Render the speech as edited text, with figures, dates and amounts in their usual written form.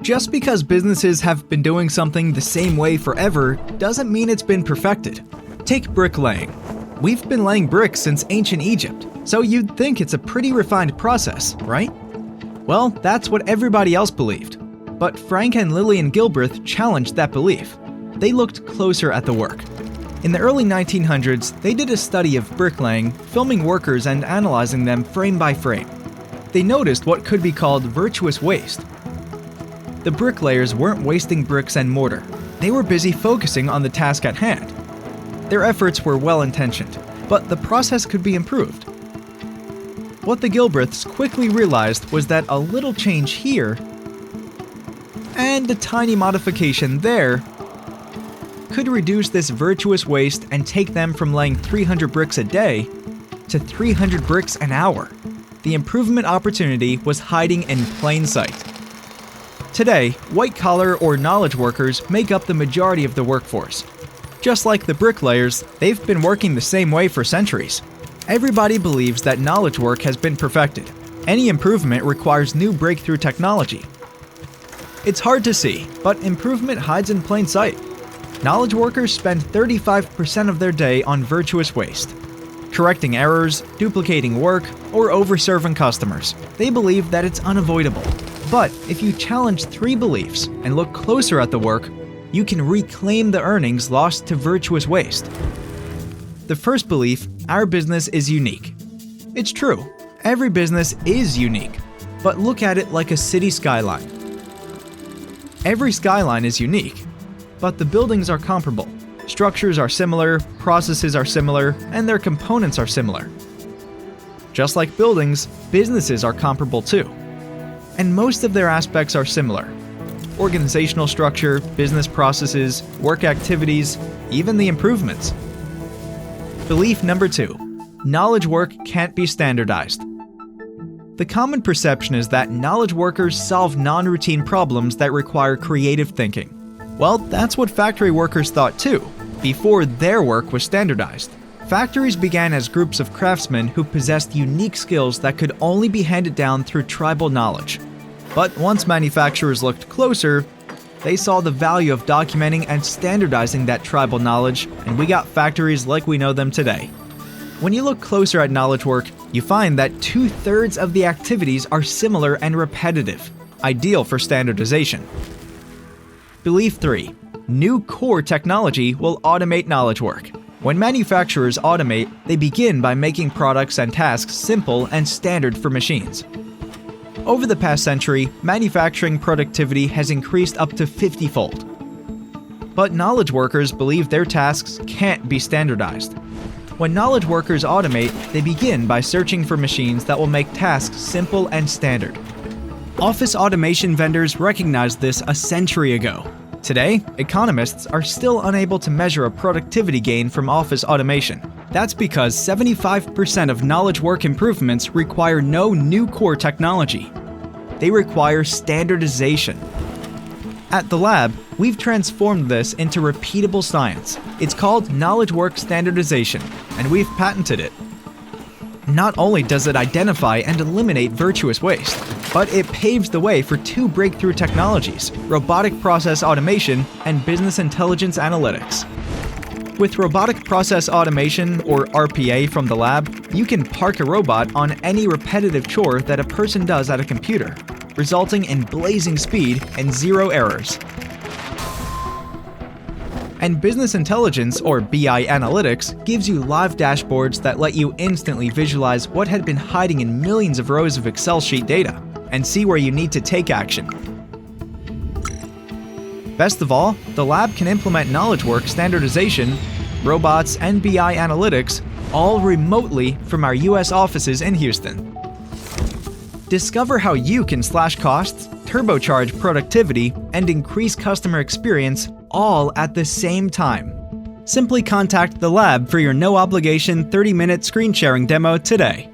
Just because businesses have been doing something the same way forever doesn't mean it's been perfected. Take bricklaying. We've been laying bricks since ancient Egypt, so you'd think it's a pretty refined process, right? Well, that's what everybody else believed. But Frank and Lillian Gilbert challenged that belief. They looked closer at the work. In the early 1900s, they did a study of bricklaying, filming workers and analyzing them frame by frame. They noticed what could be called virtuous waste. The bricklayers weren't wasting bricks and mortar. They were busy focusing on the task at hand. Their efforts were well-intentioned, but the process could be improved. What the Gilberts quickly realized was that a little change here and a tiny modification there could reduce this virtuous waste and take them from laying 300 bricks a day to 300 bricks an hour. The improvement opportunity was hiding in plain sight. Today, white-collar or knowledge workers make up the majority of the workforce. Just like the bricklayers, they've been working the same way for centuries. Everybody believes that knowledge work has been perfected. Any improvement requires new breakthrough technology. It's hard to see, but improvement hides in plain sight. Knowledge workers spend 35% of their day on virtuous waste, correcting errors, duplicating work, or over-serving customers. They believe that it's unavoidable. But if you challenge 3 beliefs and look closer at the work, you can reclaim the earnings lost to virtuous waste. The first belief, our business is unique. It's true, every business is unique, but look at it like a city skyline. Every skyline is unique, but the buildings are comparable. Structures are similar, processes are similar, and their components are similar. Just like buildings, businesses are comparable too. And most of their aspects are similar. Organizational structure, business processes, work activities, even the improvements. Belief number 2. Knowledge work can't be standardized. The common perception is that knowledge workers solve non-routine problems that require creative thinking. Well, that's what factory workers thought too, before their work was standardized. Factories began as groups of craftsmen who possessed unique skills that could only be handed down through tribal knowledge. But once manufacturers looked closer, they saw the value of documenting and standardizing that tribal knowledge, and we got factories like we know them today. When you look closer at knowledge work, you find that 2/3 of the activities are similar and repetitive, ideal for standardization. Belief 3. New core technology will automate knowledge work. When manufacturers automate, they begin by making products and tasks simple and standard for machines. Over the past century, manufacturing productivity has increased up to 50-fold. But knowledge workers believe their tasks can't be standardized. When knowledge workers automate, they begin by searching for machines that will make tasks simple and standard. Office automation vendors recognized this a century ago. Today, economists are still unable to measure a productivity gain from office automation. That's because 75% of knowledge work improvements require no new core technology. They require standardization. At the lab, we've transformed this into repeatable science. It's called knowledge work standardization, and we've patented it. Not only does it identify and eliminate virtuous waste, but it paves the way for 2 breakthrough technologies: robotic process automation and business intelligence analytics. With robotic process automation, or RPA, from the lab, you can park a robot on any repetitive chore that a person does at a computer, resulting in blazing speed and 0 errors. And business intelligence, or BI analytics, gives you live dashboards that let you instantly visualize what had been hiding in millions of rows of Excel sheet data and see where you need to take action. Best of all, the lab can implement knowledge work standardization, robots, and BI analytics all remotely from our US offices in Houston. Discover how you can slash costs, turbocharge productivity, and increase customer experience all at the same time. Simply contact the lab for your no-obligation 30-minute screen sharing demo today.